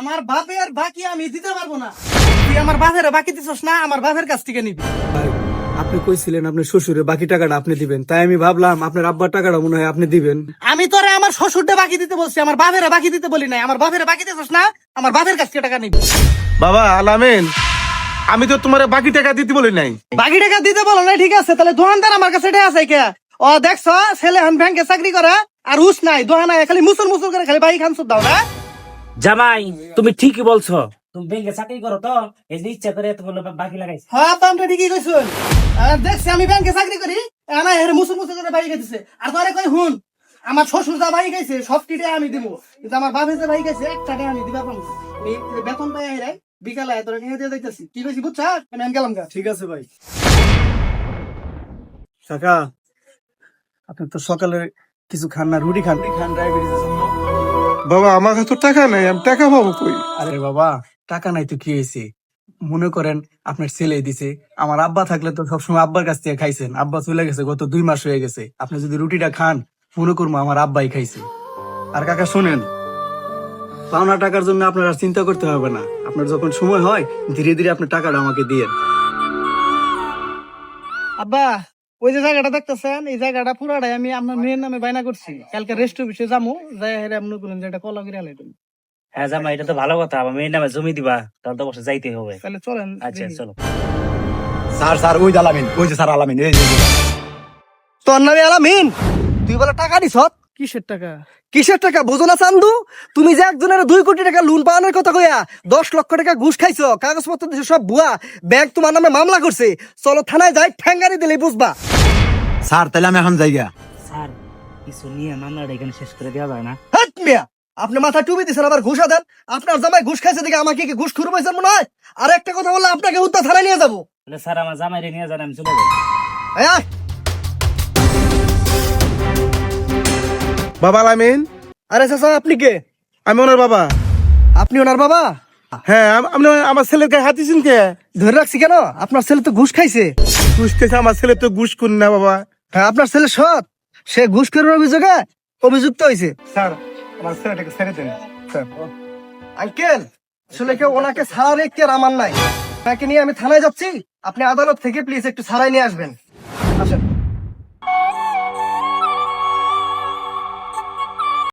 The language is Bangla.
আমার বাপের বাকি আমি দিতে পারবো না। তুই আমার বাপের বাকি দিছস না, আমার বাপের কাছ থেকে নিবি। ভাই আপনি কইছিলেন আপনার শ্বশুরের বাকি টাকাটা আপনি দিবেন, তাই আমি ভাবলাম আপনার আব্বার টাকাটা মনে হয় আপনি দিবেন। আমি তোরে আমার শ্বশুরটা বাকি দিতে বলছি, আমার বাপের বাকি দিতে বলি নাই। আমার বাপের বাকি দিছস না, আমার বাপের কাছ থেকে টাকা নিবি। বাবা আলামিন, আমি তো তোমার বাকি টাকা দিতে বলি নাই। বাকি টাকা দিতে বলো না, ঠিক আছে, তাহলে দোকানদার আমার কাছে এটা আছে কে? ও দেখছ, ছেলে হান ব্যাংকে চাকরি করে আর হুস নাই, দোকান খালি মুসুর মুসুর করে খালি বাই খান সুদ দাও না। জামাই তুমি ঠিকই বলছো, তুমি ব্যাংকে চাকরি করো তো এই যে ইচ্ছা করে এতগুলো বাকি লাগাইছে। হ্যাঁ আপনি ঠিকই কইছেন। দেখছি আমি ব্যাংকে চাকরি করি, না এর মুসুর মুসুর করে বাই খাইতেছে। আর তোরে কই হুন, আমার শ্বশুর যা বাই খাইছে সব টিটে আমি দিব, কিন্তু আমার বাপে যে বাই খাইছে একটা টাকা আমি দিবা পারবো না। এই বেতন পাই আইরাই বিকালে তোরে নিয়ে দিয়ে যাইতাছি। কি কইছি বুঝছ? আমি গেলাম গা। ঠিক আছে ভাই। কাকা আপনি তো সকালে কিছু খান না, রুটি খান, খান ডায়াবেটিসের জন্য। বাবা আমার কাছে তো টাকা নাই, আমি টাকা পাবো কই? আরে বাবা টাকা নাই তো কি হয়েছে, মনে করেন আপনার ছেলে দিছে। আমার আব্বা থাকলে তো সবসময় আব্বার কাছ থেকে খাইছেন, আব্বা চলে গেছে গত 2 মাস হয়ে গেছে। আপনি যদি রুটিটা খান মনে করবো আমার আব্বাই খাইছে। আর কাকা শোনেন, পাওনা টাকার জন্য আপনার আর চিন্তা করতে হবে না। আপনার যখন সময় হয় ধীরে ধীরে আপনার টাকাটা আমাকে দিয়ে। আব্বা, ওই যে জায়গাটা দেখতেছেন, এই জায়গাটা পুরাটাই আমি আপনার মেয়ের নামে বায়না করছি। কালকে রেস্ট অফিসে যাবো, যাই হেরে আপনি বলেন যে এটা কলা করে আলাইবেন। হ্যাঁ জামাই, এটা তো ভালো কথা, আমার মেয়ের নামে জমি দিবা, তাহলে তো অবশ্যই যাইতে হবে। তাহলে চলেন। আচ্ছা চলো। স্যার স্যার ওই আলামিন, ওই যে স্যার আলামিন, এই যে। তোর নামে আলামিন, তুই বলে টাকা দিছ? কিসের টাকা? কিসের টাকা বুঝো না চান্দু? তুমি যে একজনের 2 কোটি টাকা লোন পাওয়ানোর কথা কইয়া 10 লক্ষ টাকা ঘুষ খাইছো, কাগজপত্র দিছো সব ভুয়া, ব্যাংক তোমার নামে মামলা করছে। চলো থানায় যাই, ঠ্যাঙ্গারি দিলেই বুঝবা। স্যার তাহলে আমি এখন যাইগা। স্যার কিছু নিয়ে মামলাটা এখানে শেষ করে দেওয়া যায় না? হাট মিয়া, আপনি মাথা টুপি দিছেন আবার ঘুষা দেন। আপনার জামাই ঘুষ খাইছে দেখে আমাকে কি ঘুষ খুর পাইছেন মনে হয়? আর একটা কথা বললে আপনাকে উত্তর থানায় নিয়ে যাবো। তাহলে স্যার আমার জামাইরে নিয়ে যান, আমি চলে যাই। এই আয়। বাবা আলামিন, আরে চাচা আপনি কে? আমি ওনার বাবা। আপনি ওনার বাবা? হ্যাঁ আপনি আমার ছেলের গায়ে হাত দিয়েছেন কে? ধরে রাখছি কেন? আপনার ছেলে তো ঘুষ খাইছে। ঘুষ খেয়েছে? আমার ছেলে তো ঘুষ করি না বাবা। হ্যাঁ আপনার ছেলে সৎ, সে ঘুষ করার অভিযোগে অভিযুক্ত হয়েছে। স্যার আমার ছেলেটাকে ছেড়ে দেন স্যার। আঙ্কেল আসলে কেউ ওনাকে ছাড়ার এখতিয়ার আমার নাই। তাকে নিয়ে আমি থানায় যাচ্ছি, আপনি আদালত থেকে প্লিজ একটু ছাড়াই নিয়ে আসবেন। আসেন।